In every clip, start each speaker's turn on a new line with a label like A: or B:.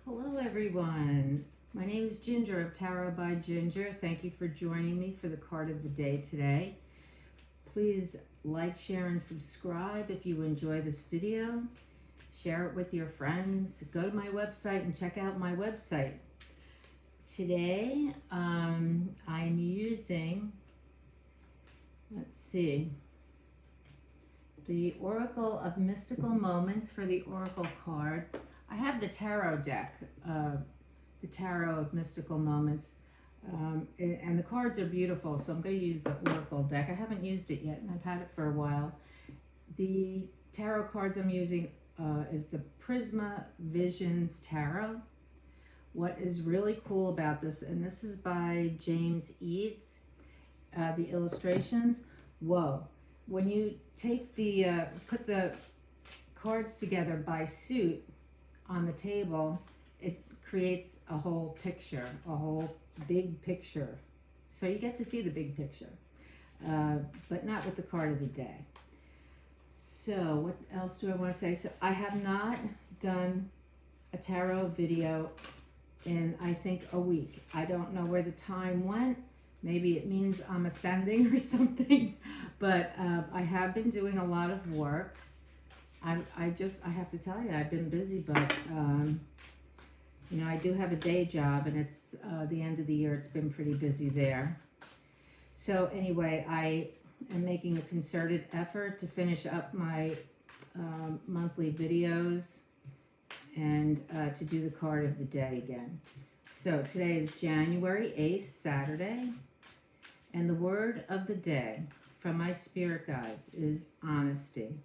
A: Hello everyone. My name is Ginger of Tarot by Ginger. Thank you for joining me for the card of the day today. Please like, share, and subscribe if you enjoy this video. Share it with your friends. Go to my website and check out my website. Today I'm using, let's see, the Oracle of Mystical Moments for the Oracle card. I have the tarot deck, the Tarot of Mystical Moments, and the cards are beautiful, so I'm going to use the Oracle deck. I haven't used it yet, and I've had it for a while. The tarot cards I'm using is the Prisma Visions Tarot. What is really cool about this, and this is by James Eads, the illustrations, whoa. When you take the, put the cards together by suit on the table, it creates a whole picture, a whole big picture. So you get to see the big picture, but not with the card of the day. So what else do I want to say? So I have not done a tarot video in, I think, a week. I don't know where the time went. Maybe it means I'm ascending or something, but I have been doing a lot of work. I have to tell you, I've been busy, but you know, I do have a day job, and it's the end of the year. It's been pretty busy there. So anyway, I am making a concerted effort to finish up my monthly videos and to do the card of the day again. So today is January 8th, Saturday, and the word of the day from my spirit guides is honesty.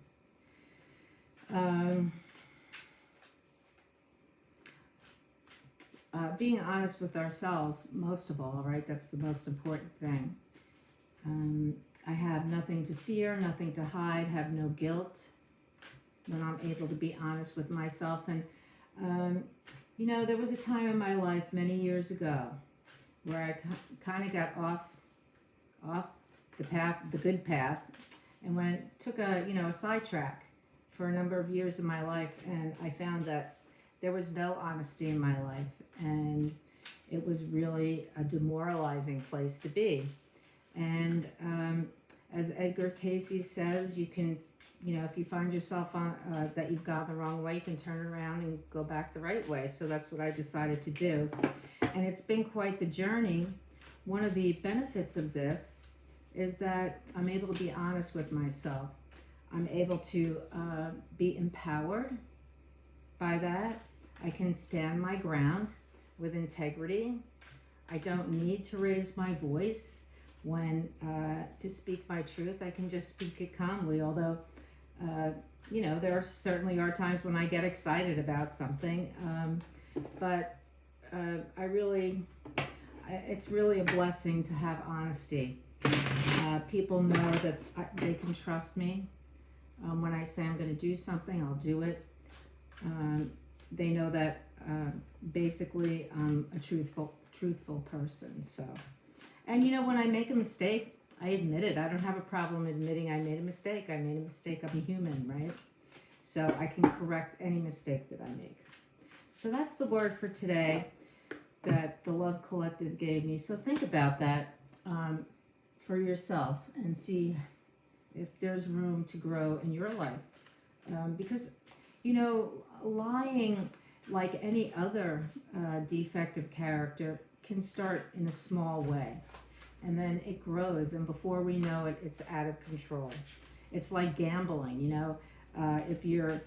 A: Being honest with ourselves, most of all, right? That's the most important thing. I have nothing to fear, nothing to hide, have no guilt when I'm able to be honest with myself. And, you know, there was a time in my life many years ago where I kind of got off the path, the good path, and took a, you know, a sidetrack for a number of years in my life, and I found that there was no honesty in my life, and it was really a demoralizing place to be. And as Edgar Cayce says, you can, you know, if you find yourself on that you've gone the wrong way, you can turn around and go back the right way. So that's what I decided to do, and it's been quite the journey. One of the benefits of this is that I'm able to be honest with myself. I'm able to be empowered by that. I can stand my ground with integrity. I don't need to raise my voice when to speak my truth. I can just speak it calmly, although, you know, there certainly are times when I get excited about something, but it's really a blessing to have honesty. People know that they can trust me. When I say I'm going to do something, I'll do it. They know that basically I'm a truthful person. So, and you know, when I make a mistake, I admit it. I don't have a problem admitting I made a mistake. I made a mistake. I'm a human, right? So I can correct any mistake that I make. So that's the word for today that the Love Collective gave me. So think about that for yourself and see if there's room to grow in your life. Because, you know, lying, like any other defective character, can start in a small way. And then it grows, and before we know it, it's out of control. It's like gambling, you know. If you're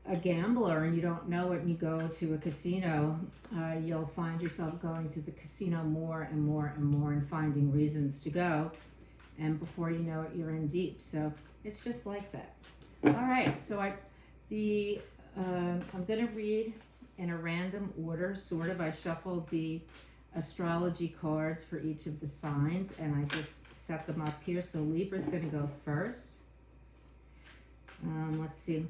A: a gambler and you don't know it and you go to a casino, you'll find yourself going to the casino more and more and more and finding reasons to go. And before you know it, you're in deep. So it's just like that. All right, so I'm going to read in a random order, sort of. I shuffled the astrology cards for each of the signs, and I just set them up here. So Libra's going to go first. Let's see.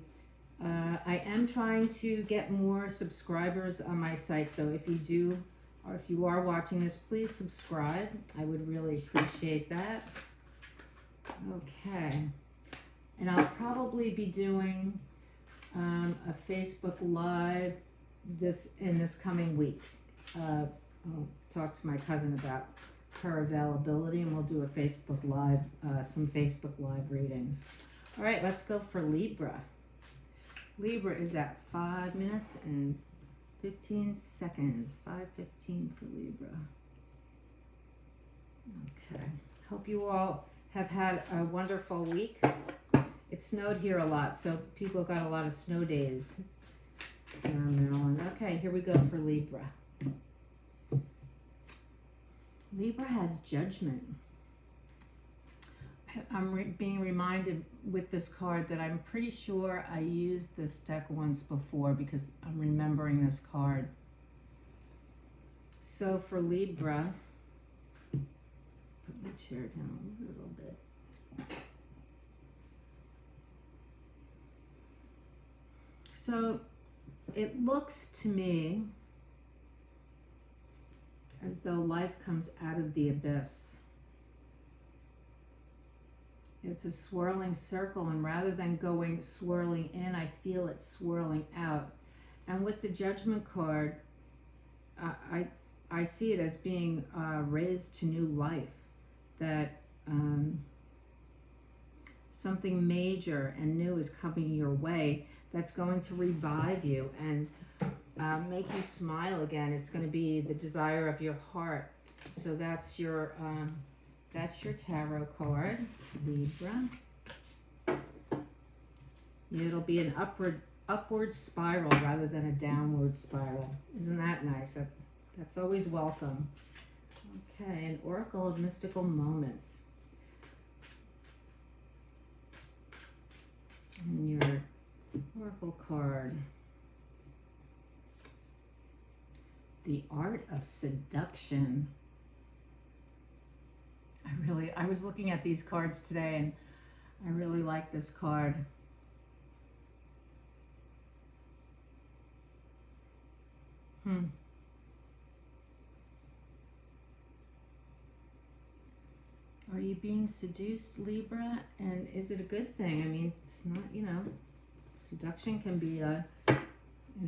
A: I am trying to get more subscribers on my site, so if you do, or if you are watching this, please subscribe. I would really appreciate that. Okay, and I'll probably be doing a Facebook Live in this coming week. I'll talk to my cousin about her availability, and we'll do a Facebook Live, some Facebook Live readings. All right, let's go for Libra. Libra is at 5 minutes and 15 seconds. 5:15 for Libra. Okay. Hope you all have had a wonderful week. It snowed here a lot, so people got a lot of snow days here in Maryland. Okay, here we go for Libra. Libra has Judgment. I'm being reminded with this card that I'm pretty sure I used this deck once before because I'm remembering this card. So for Libra, put my chair down a little bit. So it looks to me as though life comes out of the abyss. It's a swirling circle, and rather than going swirling in, I feel it swirling out. And with the Judgment card, I see it as being raised to new life, that something major and new is coming your way that's going to revive you and make you smile again. It's going to be the desire of your heart. So that's your tarot card, Libra. It'll be an upward spiral rather than a downward spiral. Isn't that nice? That's always welcome. Okay, an Oracle of Mystical Moments. And your Oracle card. The Art of Seduction. I was looking at these cards today, and I really like this card. Are you being seduced, Libra? And is it a good thing? I mean, it's not, seduction can be an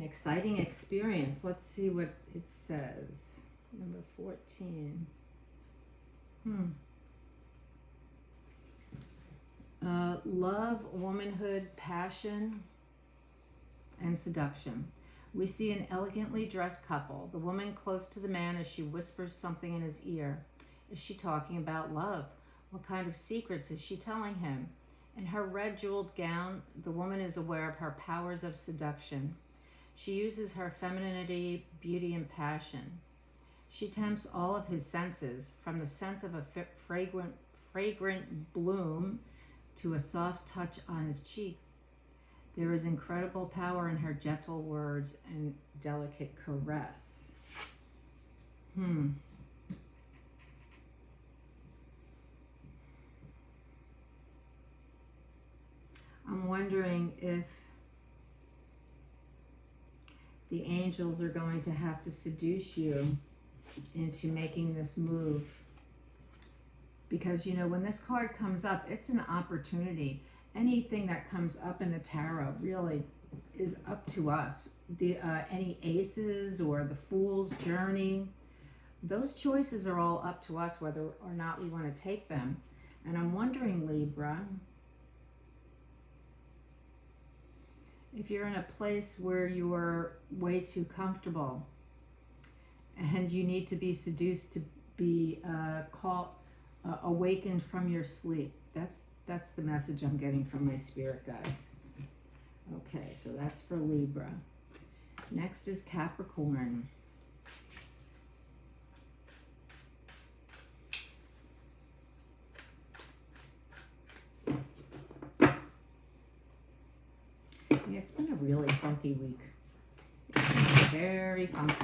A: exciting experience. Let's see what it says. Number 14. Love, womanhood, passion, and seduction. We see an elegantly dressed couple, the woman close to the man as she whispers something in his ear. Is she talking about love? What kind of secrets is she telling him? In her red jeweled gown, the woman is aware of her powers of seduction. She uses her femininity, beauty, and passion. She tempts all of his senses, from the scent of a fragrant bloom to a soft touch on his cheek. There is incredible power in her gentle words and delicate caress. I'm wondering if the angels are going to have to seduce you into making this move. Because, when this card comes up, it's an opportunity. Anything that comes up in the tarot really is up to us. Any aces or the Fool's Journey, those choices are all up to us whether or not we want to take them. And I'm wondering, Libra, if you're in a place where you're way too comfortable and you need to be seduced to be awakened from your sleep. That's the message I'm getting from my spirit guides. Okay, so that's for Libra. Next is Capricorn. It's been a really funky week. It's been very funky.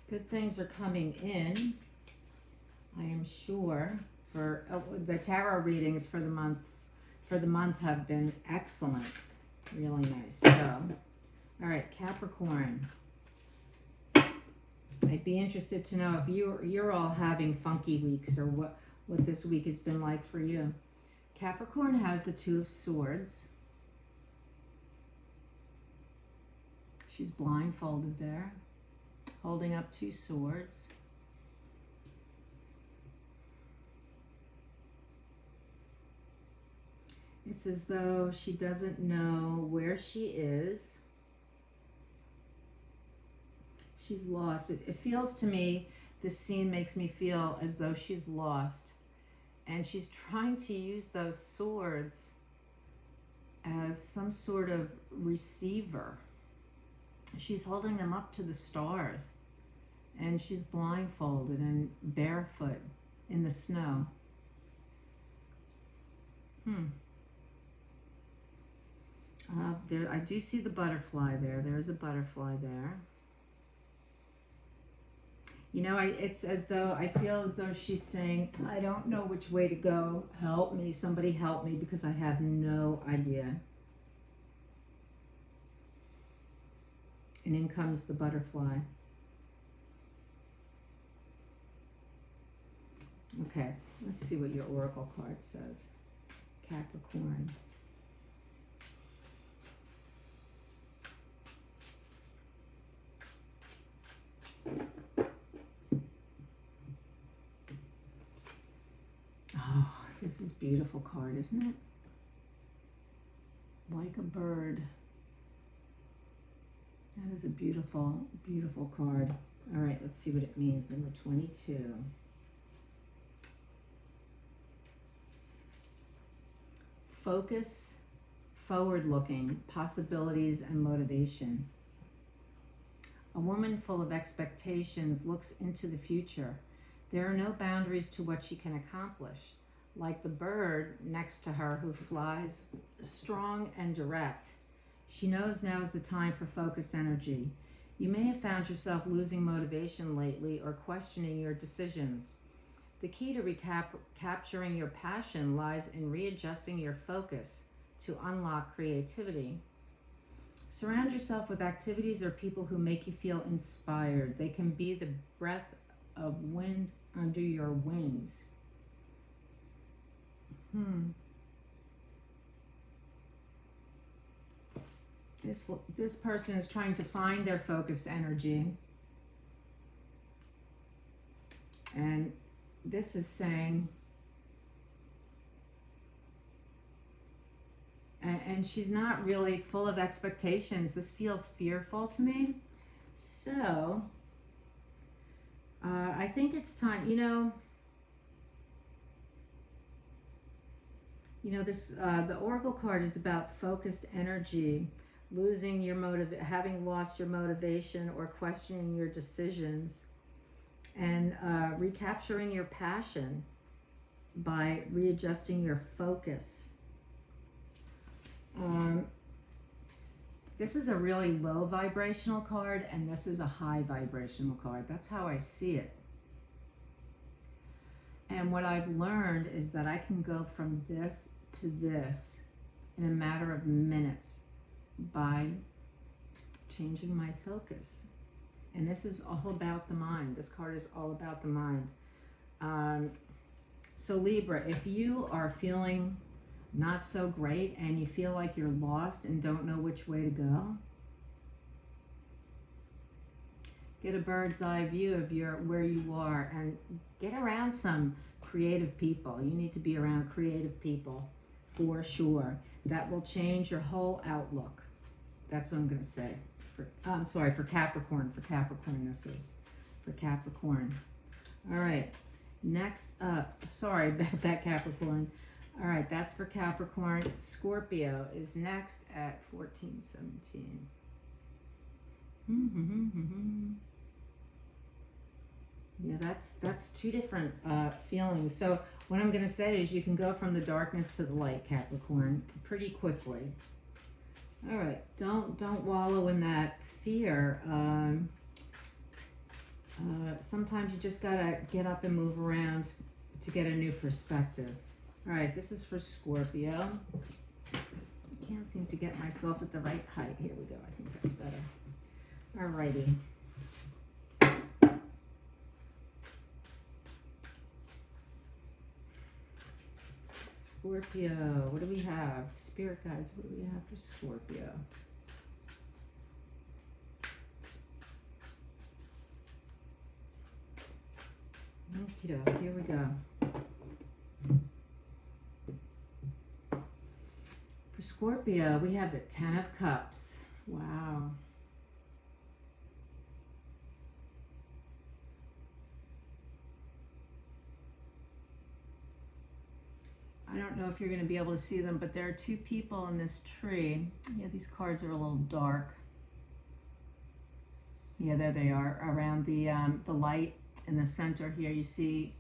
A: Good things are coming in, I am sure. For the tarot readings for the month have been excellent, really nice. So, all right, Capricorn. I'd be interested to know if you're all having funky weeks or what this week has been like for you. Capricorn has the Two of Swords. She's blindfolded there, holding up two swords. It's as though she doesn't know where she is. She's lost. It feels to me, this scene makes me feel as though she's lost. And she's trying to use those swords as some sort of receiver. She's holding them up to the stars. And she's blindfolded and barefoot in the snow. I do see the butterfly there. There's a butterfly there. You know, it's as though, I feel as though she's saying, I don't know which way to go. Help me. Somebody help me because I have no idea. And in comes the butterfly. Okay, let's see what your oracle card says. Capricorn. Oh, this is a beautiful card, isn't it? Like a bird. That is a beautiful, beautiful card. All right, let's see what it means. Number 22. Focus, forward-looking, possibilities and motivation. A woman full of expectations looks into the future. There are no boundaries to what she can accomplish. Like the bird next to her who flies strong and direct, she knows now is the time for focused energy. You may have found yourself losing motivation lately or questioning your decisions. The key to recapturing your passion lies in readjusting your focus to unlock creativity. Surround yourself with activities or people who make you feel inspired. They can be the breath of wind under your wings. This person is trying to find their focused energy. And this is saying, and she's not really full of expectations. This feels fearful to me. So, I think it's time, this, the Oracle card is about focused energy, losing your having lost your motivation or questioning your decisions, and recapturing your passion by readjusting your focus. This is a really low vibrational card, and this is a high vibrational card. That's how I see it. And what I've learned is that I can go from this to this in a matter of minutes by changing my focus. And this is all about the mind. This card is all about the mind. So Libra, if you are feeling not so great and you feel like you're lost and don't know which way to go, get a bird's eye view of where you are and get around some creative people. You need to be around creative people for sure. That will change your whole outlook. That's what I'm going to say. For Capricorn. For Capricorn, this is. For Capricorn. All right. Next up. Sorry about that, Capricorn. All right, that's for Capricorn. Scorpio is next at 1417. Yeah, that's two different feelings. So what I'm going to say is you can go from the darkness to the light, Capricorn, pretty quickly. All right, don't wallow in that fear. Sometimes you just gotta get up and move around to get a new perspective. All right, this is for Scorpio. I can't seem to get myself at the right height. Here we go. I think that's better. All righty. Scorpio. What do we have? Spirit guides, what do we have for Scorpio? Okey-doke, here we go. For Scorpio, we have the Ten of Cups. Wow. I don't know if you're going to be able to see them, but there are two people in this tree. Yeah, these cards are a little dark. Yeah, there they are, around the light in the center here. You see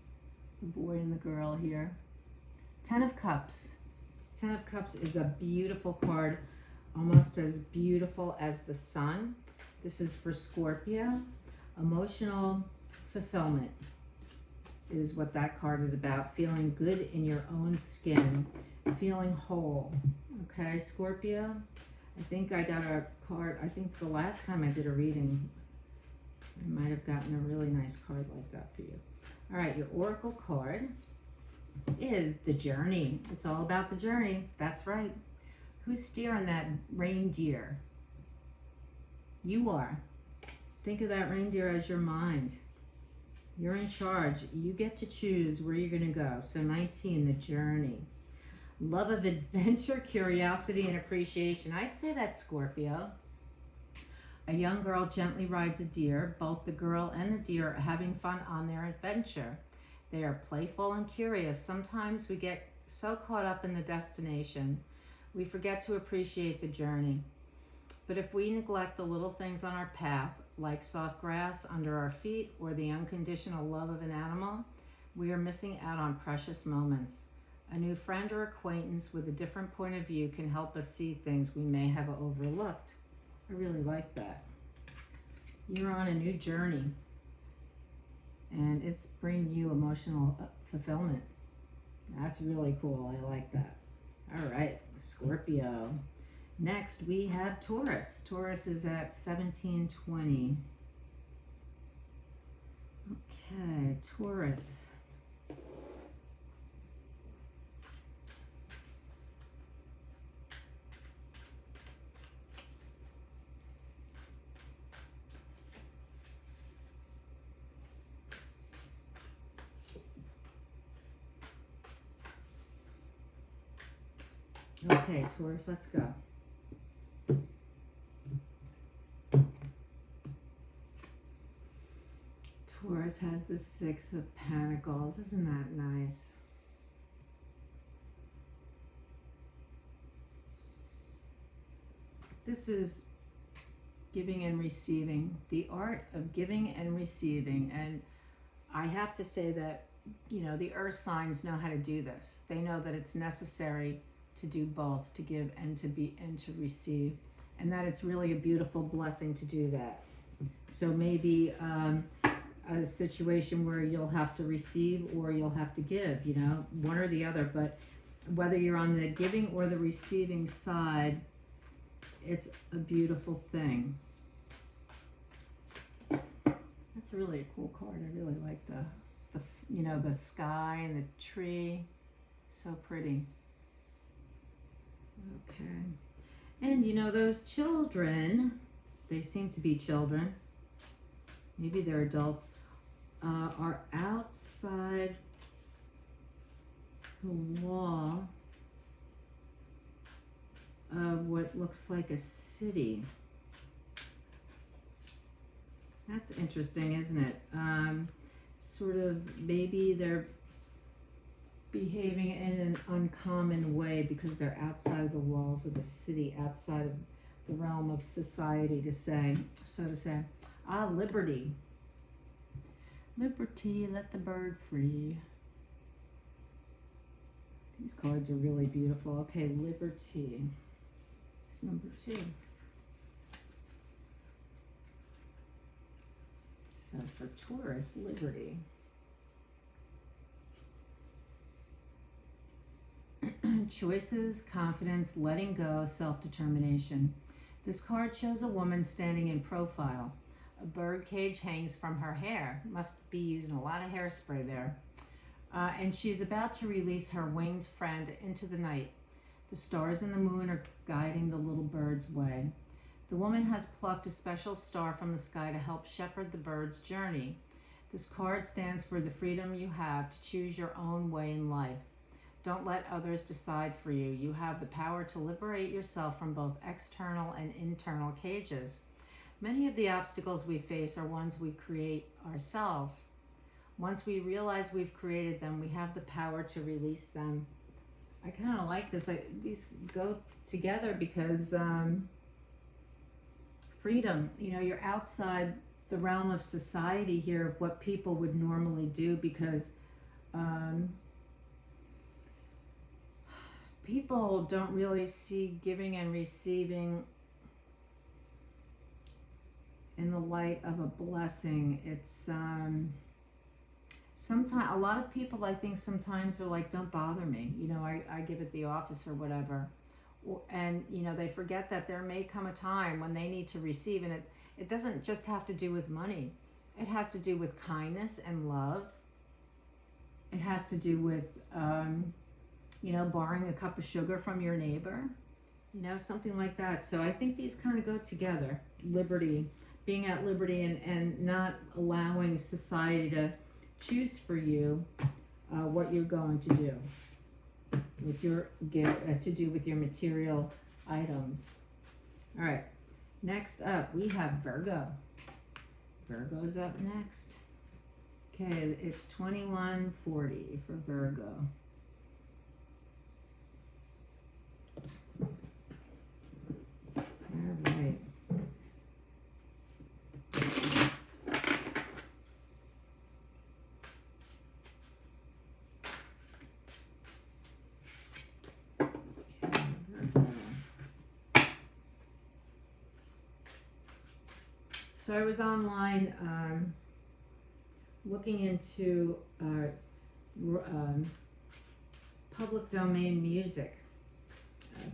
A: the boy and the girl here. Ten of Cups. Ten of Cups is a beautiful card, almost as beautiful as the sun. This is for Scorpio. Emotional fulfillment is what that card is about. Feeling good in your own skin, feeling whole. Okay, Scorpio, I think I got a card, I think the last time I did a reading, I might have gotten a really nice card like that for you. All right, your oracle card is the journey. It's all about the journey. That's right. Who's steering that reindeer? You are. Think of that reindeer as your mind. You're in charge. You get to choose where you're going to go. So 19, the journey. Love of adventure, curiosity, and appreciation. I'd say that's Scorpio. A young girl gently rides a deer. Both the girl and the deer are having fun on their adventure. They are playful and curious. Sometimes we get so caught up in the destination, we forget to appreciate the journey. But if we neglect the little things on our path, like soft grass under our feet or the unconditional love of an animal, we are missing out on precious moments. A new friend or acquaintance with a different point of view can help us see things we may have overlooked. I really like that. You're on a new journey, and it's bringing you emotional fulfillment. That's really cool. I like that. All right, Scorpio. Next, we have Taurus. Taurus is at 1720. Okay, Taurus. Okay, Taurus, let's go. Taurus has the Six of Pentacles. Isn't that nice? This is giving and receiving, the art of giving and receiving. And I have to say that, you know, the earth signs know how to do this. They know that it's necessary to do both, to give and to be and to receive, and that it's really a beautiful blessing to do that. So maybe a situation where you'll have to receive or you'll have to give, you know, one or the other. But whether you're on the giving or the receiving side, it's a beautiful thing. That's really a cool card. I really like the you know, the sky and the tree. So pretty. Okay. And you know, those children, they seem to be children, maybe they're adults, are outside the wall of what looks like a city. That's interesting, isn't it? Sort of, maybe they're behaving in an uncommon way because they're outside of the walls of the city, outside of the realm of society, so to say. Ah, liberty. Liberty, let the bird free. These cards are really beautiful. Okay, liberty. It's number 2. So for Taurus, liberty. Choices, confidence, letting go, self-determination. This card shows a woman standing in profile. A bird cage hangs from her hair. Must be using a lot of hairspray there. And she is about to release her winged friend into the night. The stars and the moon are guiding the little bird's way. The woman has plucked a special star from the sky to help shepherd the bird's journey. This card stands for the freedom you have to choose your own way in life. Don't let others decide for you. You have the power to liberate yourself from both external and internal cages. Many of the obstacles we face are ones we create ourselves. Once we realize we've created them, we have the power to release them. I kind of like this. These go together because freedom, you know, you're outside the realm of society here of what people would normally do, because people don't really see giving and receiving in the light of a blessing. It's sometimes, a lot of people, I think sometimes are like, don't bother me, you know, I give at the office or whatever. And, you know, they forget that there may come a time when they need to receive. And it doesn't just have to do with money. It has to do with kindness and love. It has to do with, you know, borrowing a cup of sugar from your neighbor, you know, something like that. So I think these kind of go together. Liberty, being at liberty, and not allowing society to choose for you what you're going to do with your to do with your material items. All right, next up we have Virgo. Virgo's up next. Okay, it's 2140 for Virgo. All right. So I was online looking into public domain music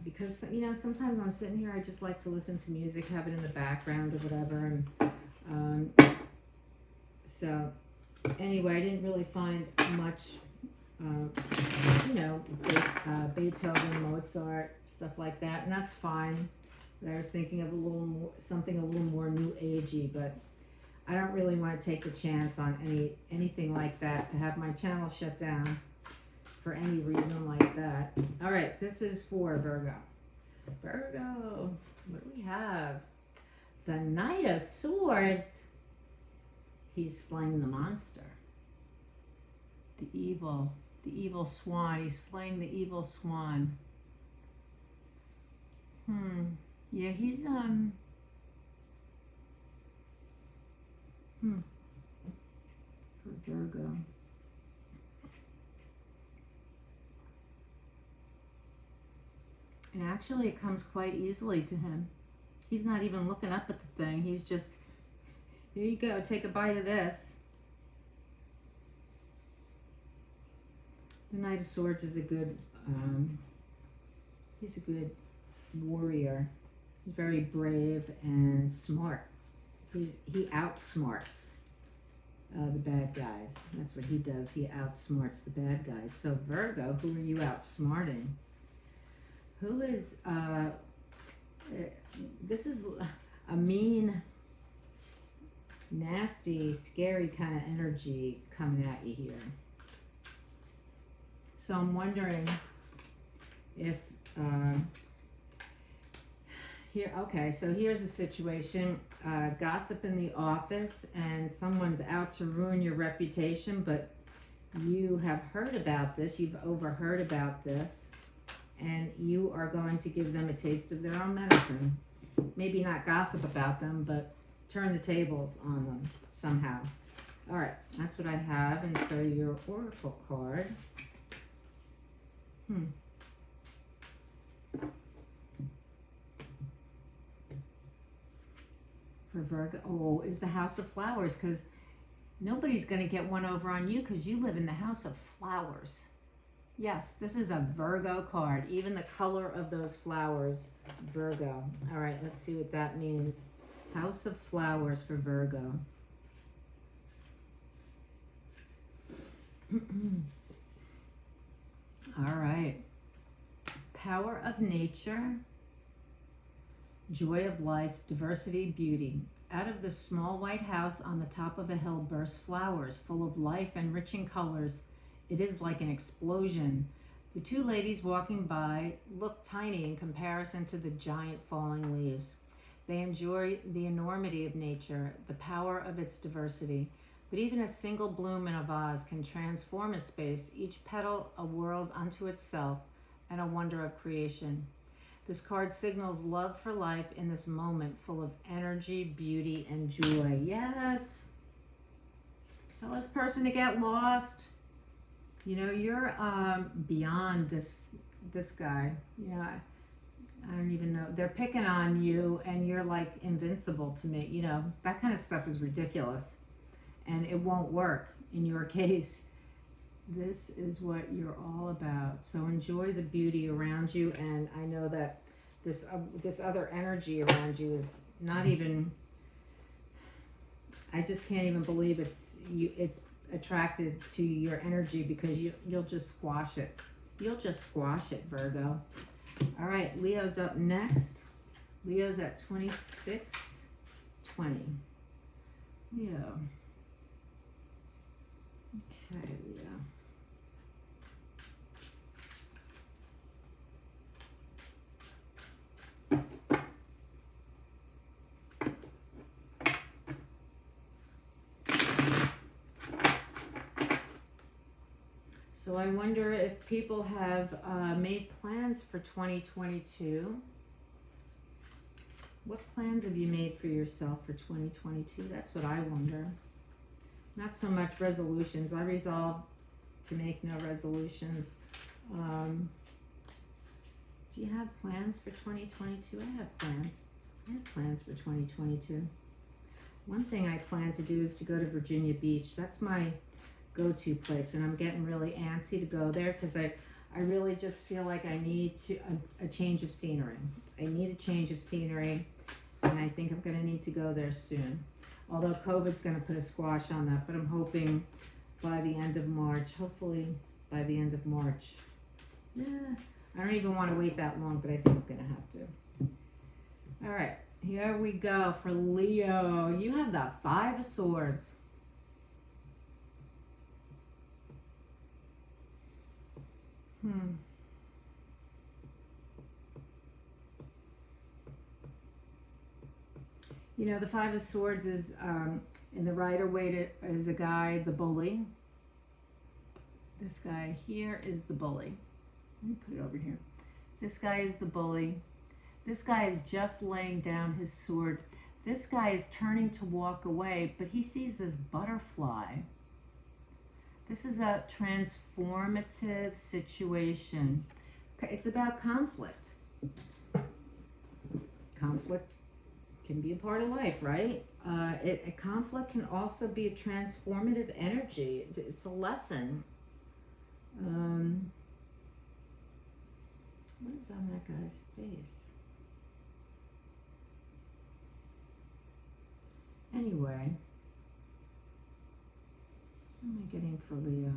A: because, you know, sometimes when I'm sitting here, I just like to listen to music, have it in the background or whatever. And so anyway, I didn't really find much, you know, Beethoven, Mozart, stuff like that, and that's fine. But I was thinking of a little more, something a little more new agey, but I don't really want to take the chance on anything like that, to have my channel shut down for any reason like that. All right, this is for Virgo. Virgo, what do we have? The Knight of Swords. He's slaying the monster. The evil swan. He's slaying the evil swan. Yeah, he's for Virgo. And actually it comes quite easily to him. He's not even looking up at the thing. He's just, here you go, take a bite of this. The Knight of Swords is a good, he's a good warrior. He's very brave and smart. He outsmarts the bad guys. That's what he does. He outsmarts the bad guys. So Virgo, who are you outsmarting? Who is, this is a mean, nasty, scary kind of energy coming at you here. So I'm wondering if, here, okay, so here's a situation, gossip in the office, and someone's out to ruin your reputation, but you have heard about this, you've overheard about this, and you are going to give them a taste of their own medicine. Maybe not gossip about them, but turn the tables on them somehow. All right, that's what I have, and so your oracle card. For Virgo, oh, is the House of Flowers, because nobody's going to get one over on you because you live in the House of Flowers. Yes, this is a Virgo card. Even the color of those flowers, Virgo. All right, let's see what that means. House of Flowers for Virgo. All right. Power of nature, joy of life, diversity, beauty. Out of the small white house on the top of a hill burst flowers full of life and rich in colors. It is like an explosion. The two ladies walking by look tiny in comparison to the giant falling leaves. They enjoy the enormity of nature, the power of its diversity. But even a single bloom in a vase can transform a space, each petal a world unto itself and a wonder of creation. This card signals love for life in this moment full of energy, beauty, and joy. Yes. Tell this person to get lost. You know, you're beyond this guy. You know, I don't even know. They're picking on you and you're like invincible to me. You know, that kind of stuff is ridiculous. And it won't work in your case. This is what you're all about. So enjoy the beauty around you, and I know that this other energy around you is not even. I just can't even believe it's attracted to your energy, because you'll just squash it. You'll just squash it, Virgo. All right, Leo's up next. Leo's at 2620. Leo. Okay, Leo. So I wonder if people have made plans for 2022. What plans have you made for yourself for 2022? That's what I wonder. Not so much resolutions. I resolved to make no resolutions. Do you have plans for 2022? I have plans. I have plans for 2022. One thing I plan to do is to go to Virginia Beach. That's my go-to place, and I'm getting really antsy to go there because I really just feel like I need a change of scenery. I need a change of scenery, and I think I'm going to need to go there soon. Although COVID's going to put a squash on that, but I'm hoping by the end of March, hopefully by the end of March. Yeah, I don't even want to wait that long, but I think I'm going to have to. All right, here we go for Leo. You have the Five of Swords. You know, the Five of Swords is in the Rider-Waite is a guy, the bully. This guy here is the bully. Let me put it over here. This guy is the bully. This guy is just laying down his sword. This guy is turning to walk away, but he sees this butterfly. This is a transformative situation. It's about conflict. Conflict can be a part of life, right? A conflict can also be a transformative energy. It's a lesson. What is on that guy's face? Anyway. What am I getting for Leo?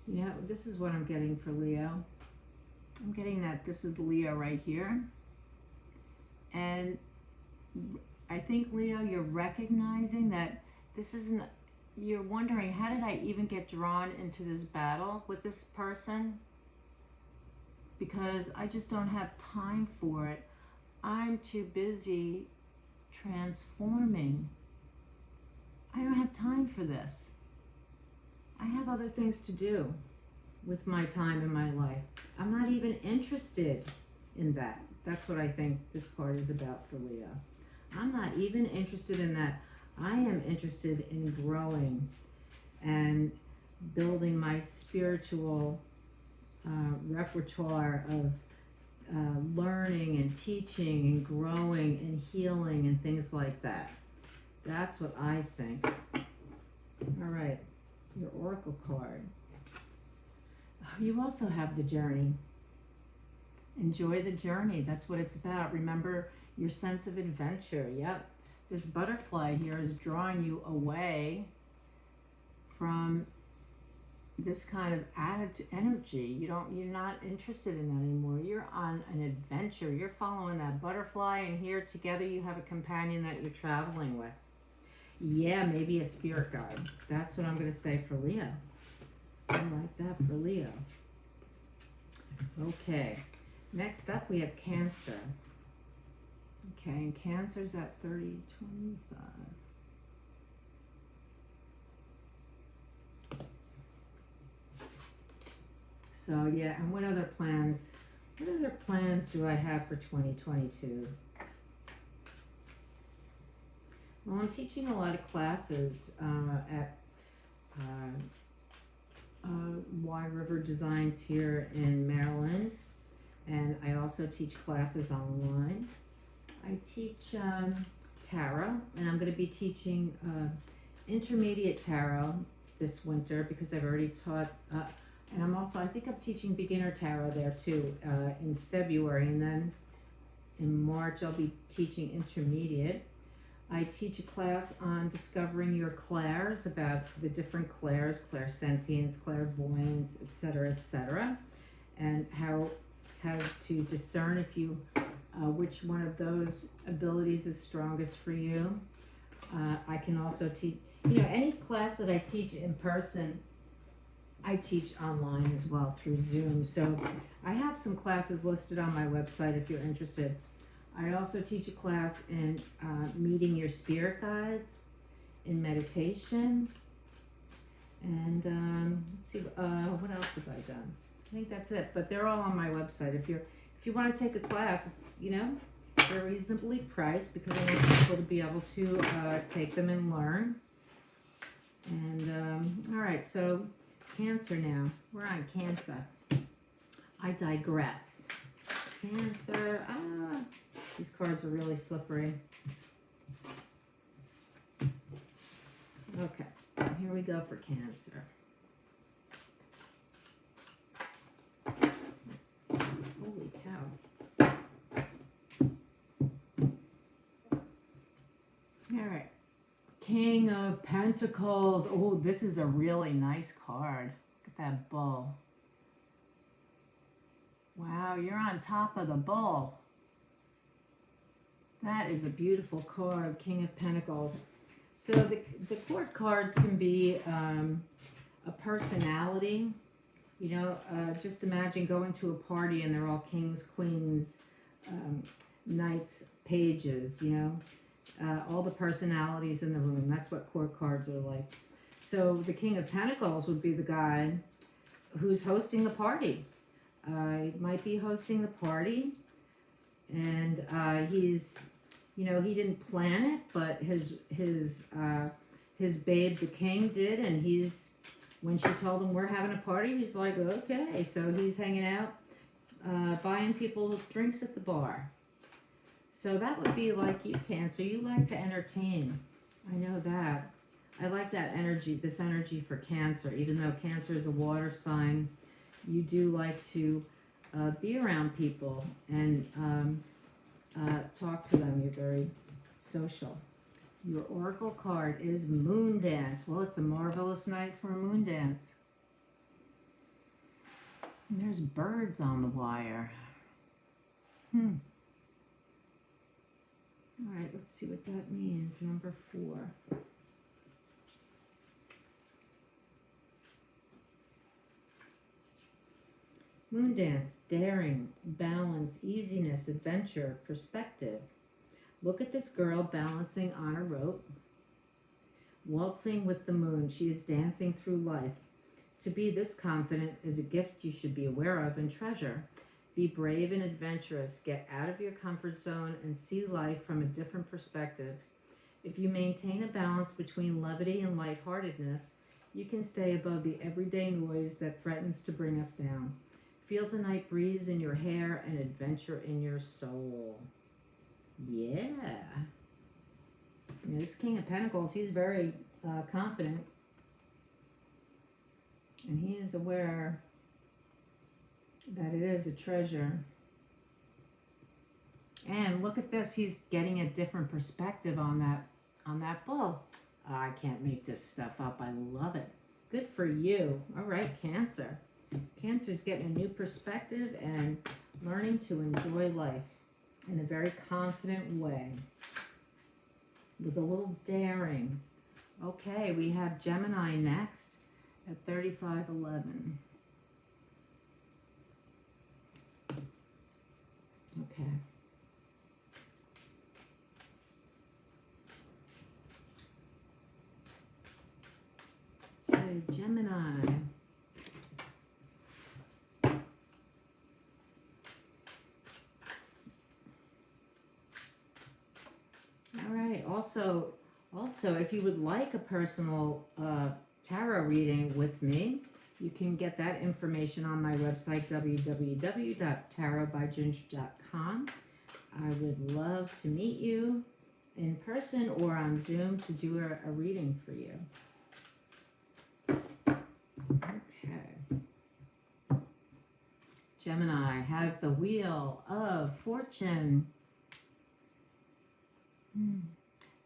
A: You know, this is what I'm getting for Leo. I'm getting that this is Leo right here. And I think, Leo, you're recognizing that this isn't, you're wondering, how did I even get drawn into this battle with this person? Because I just don't have time for it. I'm too busy transforming. I don't have time for this. I have other things to do with my time in my life. I'm not even interested in that. That's what I think this card is about for Leo. I'm not even interested in that. I am interested in growing and building my spiritual repertoire of learning and teaching and growing and healing and things like that. That's what I think. All right, your oracle card. You also have the journey. Enjoy the journey. That's what it's about. Remember your sense of adventure. Yep. This butterfly here is drawing you away from this kind of attitude, energy. You're not interested in that anymore. You're on an adventure. You're following that butterfly, and here together you have a companion that you're traveling with. Yeah, maybe a spirit guide. That's what I'm going to say for Leo. I like that for Leo. Okay, next up we have Cancer. Okay, and Cancer's at 3025. So yeah, and what other plans do I have for 2022? Well, I'm teaching a lot of classes at Y River Designs here in Maryland, and I also teach classes online. I teach tarot, and I'm going to be teaching intermediate tarot this winter because I've already taught, and I think I'm teaching beginner tarot there too in February, and then in March I'll be teaching intermediate. I teach a class on discovering your clairs, about the different clairs, clairsentience, clairvoyance, etc., and how to discern if you which one of those abilities is strongest for you. I can also teach, any class that I teach in person, I teach online as well through Zoom. So I have some classes listed on my website if you're interested. I also teach a class in meeting your spirit guides, in meditation, and let's see, what else have I done? I think that's it, but they're all on my website. If you want to take a class, it's they're reasonably priced because I want people to be able to take them and learn. And all right, so Cancer now. We're on Cancer. I digress. Cancer. These cards are really slippery. Okay, here we go for Cancer. Holy cow. All right. King of Pentacles. Oh, this is a really nice card. Look at that bull. Wow, you're on top of the bull. That is a beautiful card, King of Pentacles. So the court cards can be a personality. Just imagine going to a party and they're all kings, queens, knights, pages, all the personalities in the room. That's what court cards are like. So the King of Pentacles would be the guy who's hosting the party. He might be hosting the party, and he's, he didn't plan it, but his babe, the king, did, and when she told him we're having a party, he's like, okay. So he's hanging out, buying people drinks at the bar. So that would be like you, Cancer. You like to entertain. I know that. I like that energy, this energy for Cancer. Even though Cancer is a water sign, you do like to be around people and talk to them. You're very social. Your oracle card is Moon Dance. Well, it's a marvelous night for a moon dance. And there's birds on the wire. All right, let's see what that means. Number 4. Moon dance, daring, balance, easiness, adventure, perspective. Look at this girl balancing on a rope, waltzing with the moon. She is dancing through life. To be this confident is a gift you should be aware of and treasure. Be brave and adventurous. Get out of your comfort zone and see life from a different perspective. If you maintain a balance between levity and lightheartedness, you can stay above the everyday noise that threatens to bring us down. Feel the night breeze in your hair and adventure in your soul. Yeah. This King of Pentacles, he's very confident. And he is aware that it is a treasure. And look at this, he's getting a different perspective on that bull. I can't make this stuff up. I love it. Good for you. All right, Cancer. Cancer's getting a new perspective and learning to enjoy life in a very confident way with a little daring. Okay, we have Gemini next at 3511. Okay. Okay, Gemini. All right. Also, if you would like a personal tarot reading with me, you can get that information on my website, www.tarotbyginger.com. I would love to meet you in person or on Zoom to do a reading for you. Okay. Gemini has the Wheel of Fortune.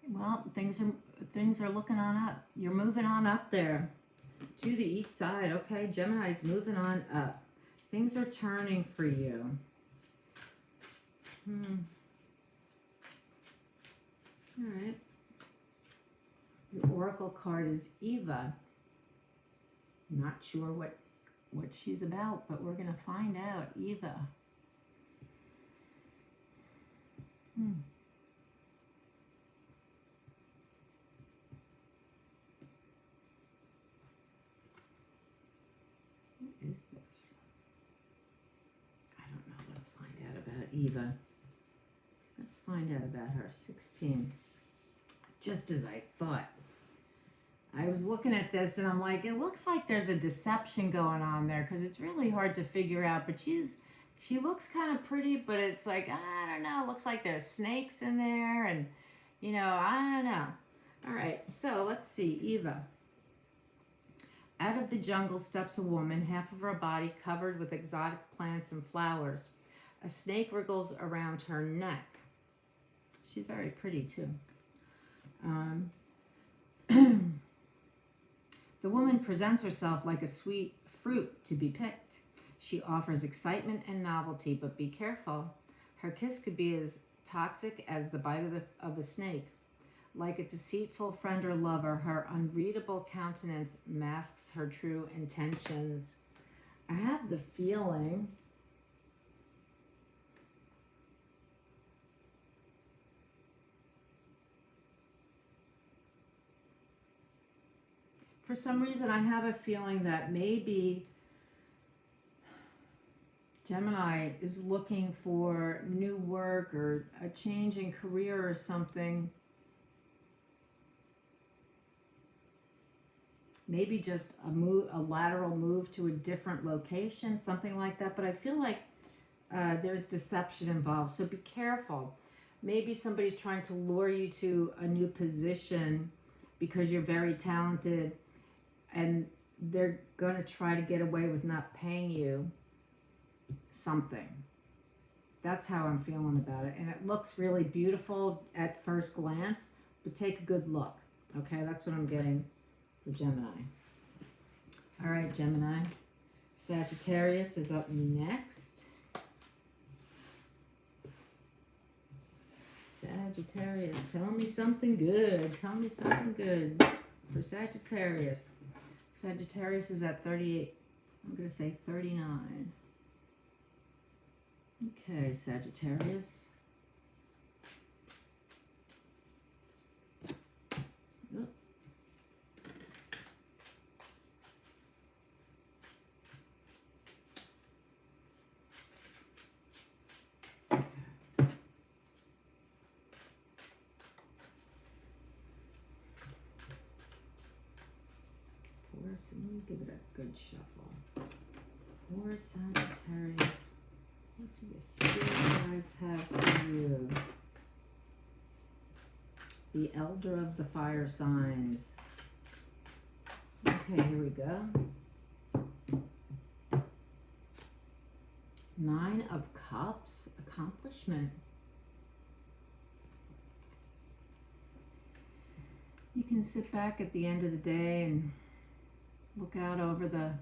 A: Well, things are looking on up. You're moving on up there to the east side. Okay, Gemini's moving on up. Things are turning for you. All right. Your oracle card is Eva. Not sure what she's about, but we're going to find out. Eva. What is this? I don't know. Let's find out about Eva. Let's find out about her. 16. Just as I thought. I was looking at this and I'm like, it looks like there's a deception going on there because it's really hard to figure out. But she looks kind of pretty, but it's like, I don't know. It looks like there's snakes in there and, you know, I don't know. All right, so let's see. Eva. Out of the jungle steps a woman, half of her body covered with exotic plants and flowers. A snake wriggles around her neck. She's very pretty, too. The woman presents herself like a sweet fruit to be picked. She offers excitement and novelty, but be careful. Her kiss could be as toxic as the bite of a snake. Like a deceitful friend or lover, her unreadable countenance masks her true intentions. I have the feeling for some reason, I have a feeling that maybe Gemini is looking for new work or a change in career or something. Maybe just a lateral move to a different location, something like that. But I feel like there's deception involved, so be careful. Maybe somebody's trying to lure you to a new position because you're very talented, and they're going to try to get away with not paying you something. That's how I'm feeling about it. And it looks really beautiful at first glance, but take a good look. Okay, that's what I'm getting for Gemini. All right, Gemini. Sagittarius is up next. Sagittarius, tell me something good. Tell me something good for Sagittarius. Sagittarius is at 38. I'm going to say 39. Okay, Sagittarius. Oh. Let me give it a good shuffle. For Sagittarius, what do the spirit guides have for you? The Elder of the Fire Signs. Okay, here we go. 9 of Cups, accomplishment. You can sit back at the end of the day and look out over the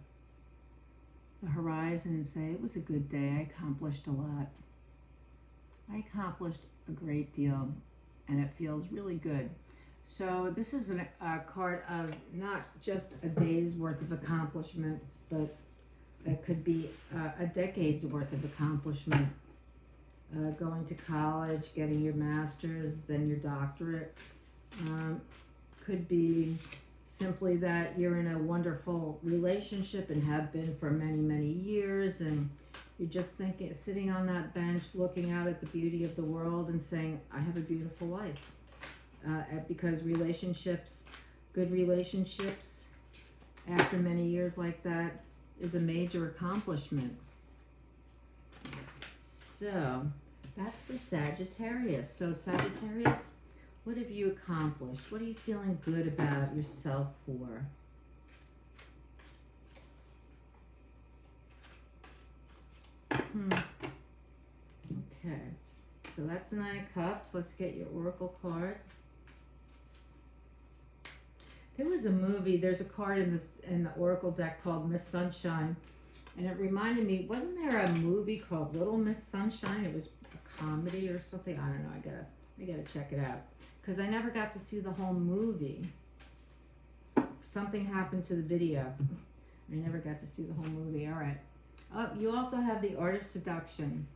A: horizon and say, it was a good day. I accomplished a lot. I accomplished a great deal, and it feels really good. So this is a card of not just a day's worth of accomplishments, but it could be a decade's worth of accomplishment. Going to college, getting your master's, then your doctorate. Could be simply that you're in a wonderful relationship and have been for many, many years, and you're just thinking, sitting on that bench, looking out at the beauty of the world and saying, I have a beautiful life. Because relationships, good relationships, after many years like that, is a major accomplishment. So that's for Sagittarius. So Sagittarius, what have you accomplished? What are you feeling good about yourself for? Okay, so that's the Nine of Cups. Let's get your Oracle card. There was a movie, there's a card in the Oracle deck called Miss Sunshine, and it reminded me, wasn't there a movie called Little Miss Sunshine? It was a comedy or something. I don't know. I gotta check it out because I never got to see the whole movie. Something happened to the video. I never got to see the whole movie. All right. Oh, you also have the Art of Seduction.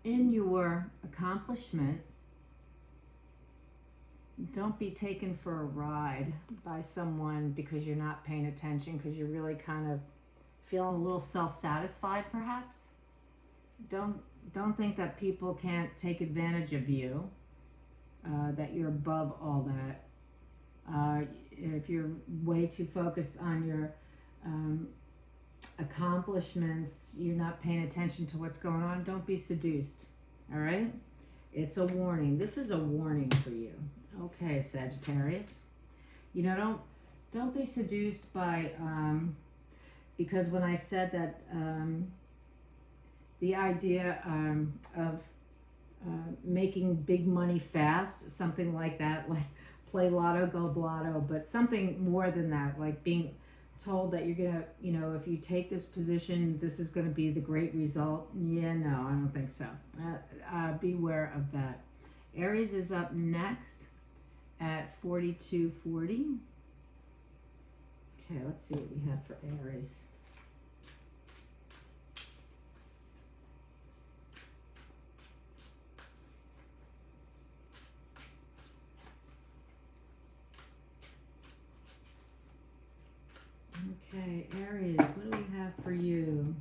A: In your accomplishment, don't be taken for a ride by someone because you're not paying attention, because you're really kind of feeling a little self-satisfied perhaps. Don't think that people can't take advantage of you, that you're above all that. If you're way too focused on your accomplishments, you're not paying attention to what's going on, don't be seduced. All right? It's a warning. This is a warning for you. Okay, Sagittarius. You know, don't be seduced by because when I said that the idea of making big money fast, something like that, like play lotto, go blotto, but something more than that, like being told that you're gonna, you know, if you take this position, this is gonna be the great result. Yeah, no, I don't think so. Beware of that. Aries is up next at 4240. Okay, let's see what we have for Aries. Okay, Aries, what do we have for you?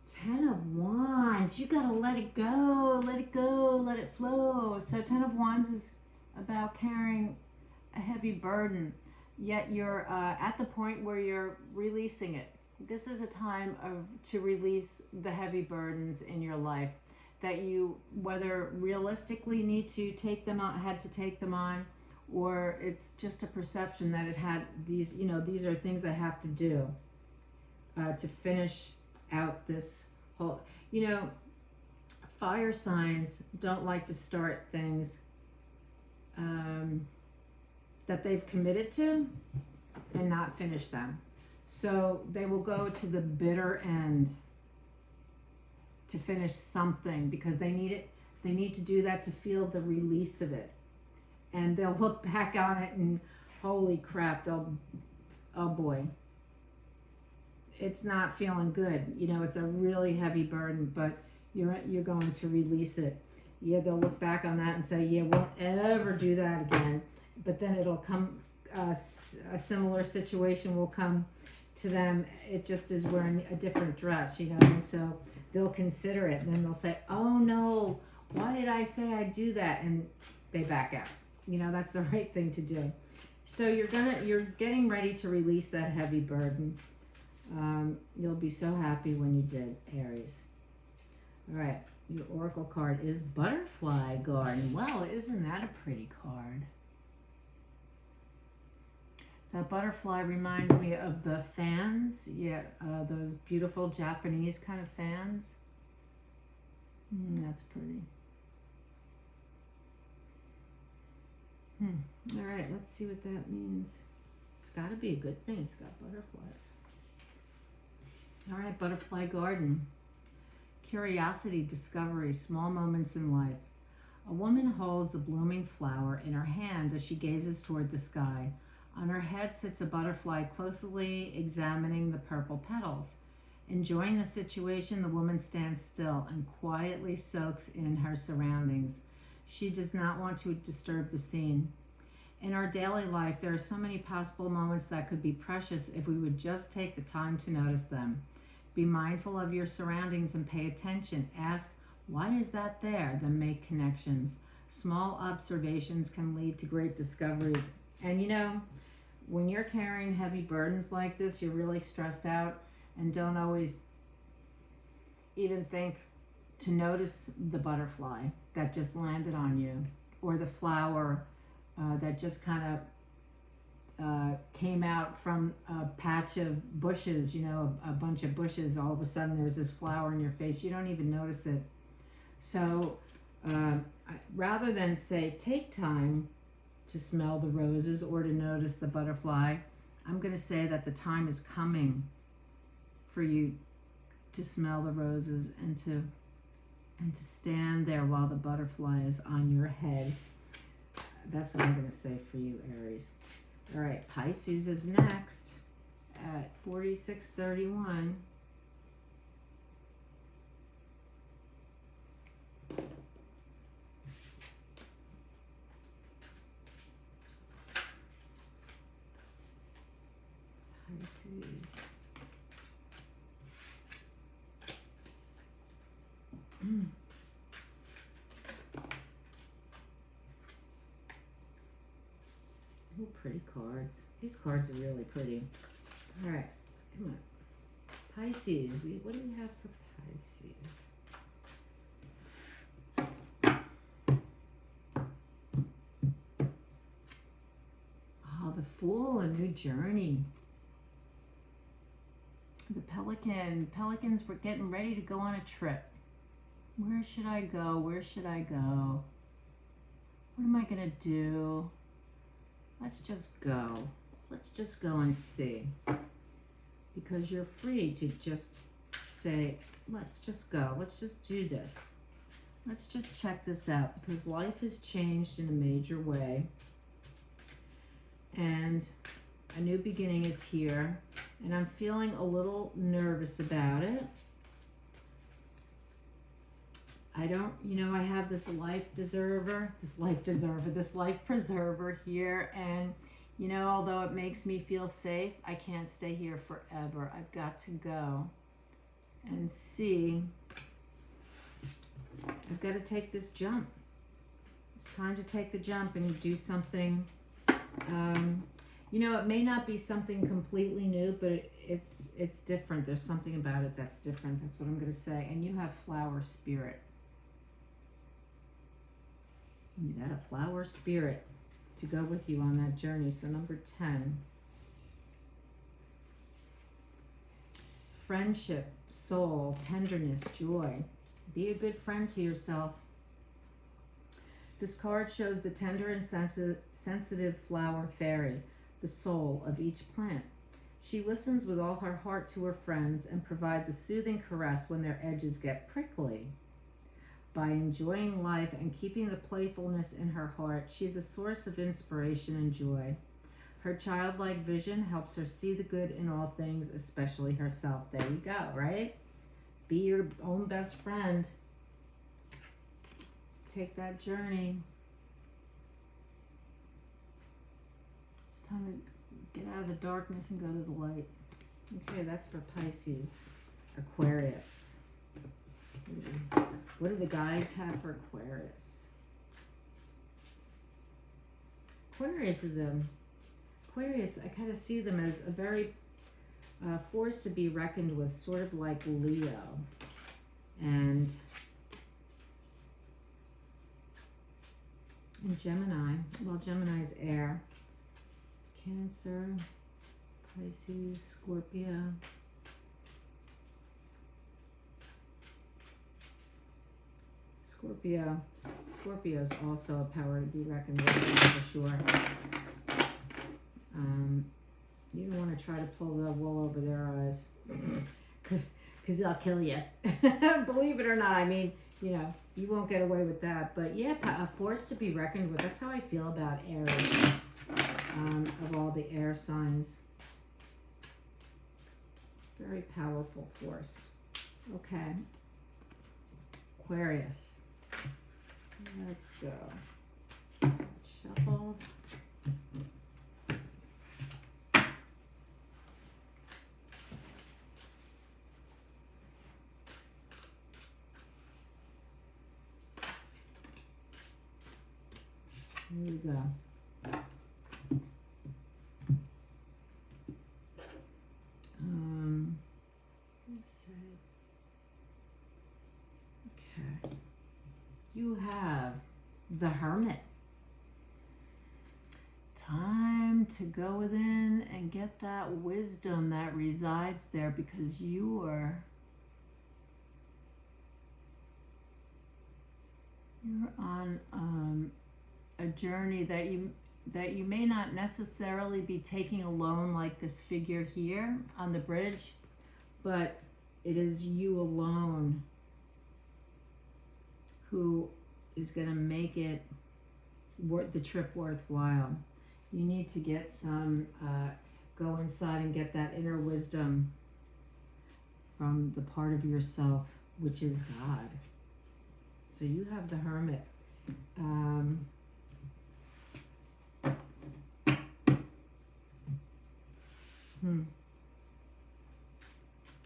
A: 10 of Wands. You gotta let it go, let it go, let it flow. So 10 of Wands is about carrying a heavy burden, yet you're at the point where you're releasing it. This is a time to release the heavy burdens in your life that you, whether realistically need to take them on, had to take them on, or it's just a perception that it had these, you know, these are things I have to do to finish out this whole, you know, fire signs don't like to start things that they've committed to and not finish them. So they will go to the bitter end to finish something because they need it. They need to do that to feel the release of it. And they'll look back on it and holy crap, oh boy, it's not feeling good. You know, it's a really heavy burden, but you're going to release it. Yeah, they'll look back on that and say, yeah, won't ever do that again. But then it'll come, a similar situation will come to them. It just is wearing a different dress, you know, and so they'll consider it, and then they'll say, oh no, why did I say I'd do that? And they back out. You know, that's the right thing to do. So you're getting ready to release that heavy burden. You'll be so happy when you did, Aries. All right, your oracle card is Butterfly Garden. Well, isn't that a pretty card? That butterfly reminds me of the fans. Yeah, those beautiful Japanese kind of fans. That's pretty. All right, let's see what that means. It's got to be a good thing. It's got butterflies. All right, butterfly garden. Curiosity, discovery, small moments in life. A woman holds a blooming flower in her hand as she gazes toward the sky. On her head sits a butterfly closely examining the purple petals. Enjoying the situation, the woman stands still and quietly soaks in her surroundings. She does not want to disturb the scene. In our daily life, there are so many possible moments that could be precious if we would just take the time to notice them. Be mindful of your surroundings and pay attention. Ask, why is that there? Then make connections. Small observations can lead to great discoveries. And you know, when you're carrying heavy burdens like this, you're really stressed out and don't always even think to notice the butterfly that just landed on you, or the flower that just kind of came out from a patch of bushes, you know, a bunch of bushes. All of a sudden there's this flower in your face. You don't even notice it. So rather than say take time to smell the roses or to notice the butterfly, I'm going to say that the time is coming for you to smell the roses and to stand there while the butterfly is on your head. That's what I'm going to say for you, Aries. All right, Pisces is next at 4631. Pisces. Oh, pretty cards. These cards are really pretty. All right, come on. Pisces, what do we have for Pisces? Oh, the Fool, a new journey. The Pelicans were getting ready to go on a trip. Where should I go? Where should I go? What am I going to do? Let's just go. Let's just go and see. Because you're free to just say, let's just go. Let's just do this. Let's just check this out. Because life has changed in a major way. And a new beginning is here. And I'm feeling a little nervous about it. I don't, I have this life preserver here, and, although it makes me feel safe, I can't stay here forever. I've got to go and see. I've got to take this jump. It's time to take the jump and do something. It may not be something completely new, but it's different. There's something about it that's different. That's what I'm going to say. And you have flower spirit. You got a flower spirit to go with you on that journey. So number 10. Friendship, soul, tenderness, joy. Be a good friend to yourself. This card shows the tender and sensitive flower fairy, the soul of each plant. She listens with all her heart to her friends and provides a soothing caress when their edges get prickly. By enjoying life and keeping the playfulness in her heart, she is a source of inspiration and joy. Her childlike vision helps her see the good in all things, especially herself. There you go, right? Be your own best friend. Take that journey. It's time to get out of the darkness and go to the light. Okay, that's for Pisces. Aquarius. What do the guides have for Aquarius? Aquarius, I kind of see them as a very force to be reckoned with, sort of like Leo. And Gemini. Well, Gemini's air. Cancer, Pisces, Scorpio. Scorpio is also a power to be reckoned with, for sure. You don't want to try to pull the wool over their eyes, because they'll kill you. Believe it or not, I mean, you know, you won't get away with that. But yeah, a force to be reckoned with. That's how I feel about Aries, of all the air signs. Very powerful force. Okay. Aquarius. Let's go. Shuffled. Here we go. Let's see. Okay. You have the Hermit. Time to go within and get that wisdom that resides there, because you're on a journey that you may not necessarily be taking alone, like this figure here on the bridge, but it is you alone who is going to make it the trip worthwhile. You need to get some, go inside and get that inner wisdom from the part of yourself, which is God. So you have the Hermit.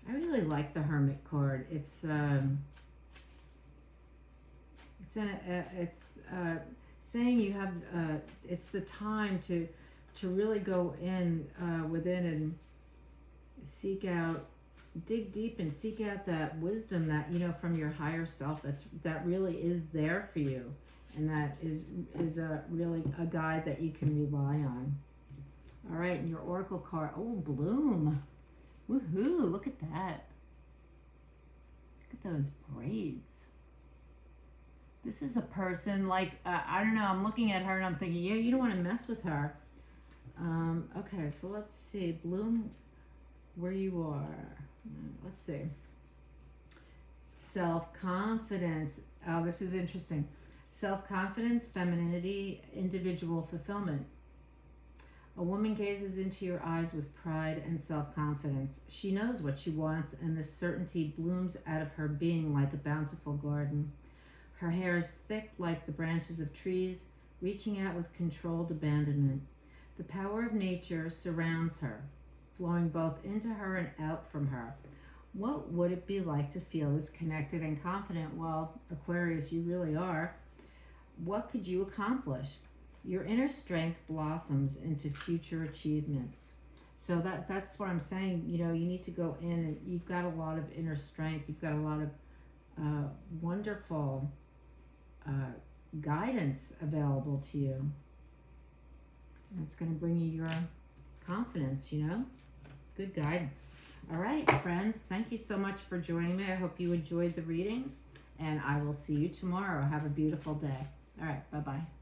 A: I really like the Hermit card. It's saying you have it's the time to really go in within and seek out, dig deep and seek out that wisdom that, you know, from your higher self, that really is there for you, and that is really a guide that you can rely on. All right, and your Oracle card, oh, Bloom. Woohoo, look at that. Look at those braids. This is a person, like, I don't know, I'm looking at her and I'm thinking, yeah, you don't want to mess with her. Okay, so let's see, Bloom, where you are. Let's see. Self-confidence. Oh, this is interesting. Self-confidence, femininity, individual fulfillment. A woman gazes into your eyes with pride and self-confidence. She knows what she wants, and the certainty blooms out of her being like a bountiful garden. Her hair is thick like the branches of trees, reaching out with controlled abandonment. The power of nature surrounds her, flowing both into her and out from her. What would it be like to feel this connected and confident? Well, Aquarius, you really are. What could you accomplish? Your inner strength blossoms into future achievements. So that's what I'm saying. You know, you need to go in, and you've got a lot of inner strength. You've got a lot of wonderful guidance available to you. That's going to bring you your confidence, you know? Good guidance. All right, friends, thank you so much for joining me. I hope you enjoyed the readings, and I will see you tomorrow. Have a beautiful day. All right, bye-bye.